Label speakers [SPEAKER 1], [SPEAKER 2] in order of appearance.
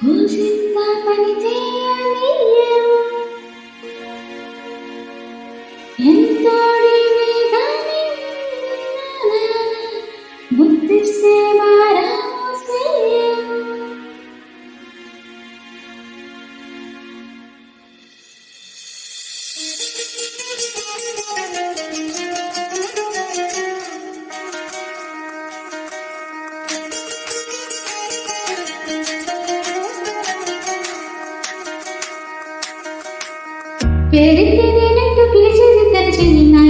[SPEAKER 1] కూసింత పని చేయని ఎంతోడివి గాని ముద్దిస్తే మారాసే పేరుకి నేనంటూ పిలిచేది తెరిచింది నా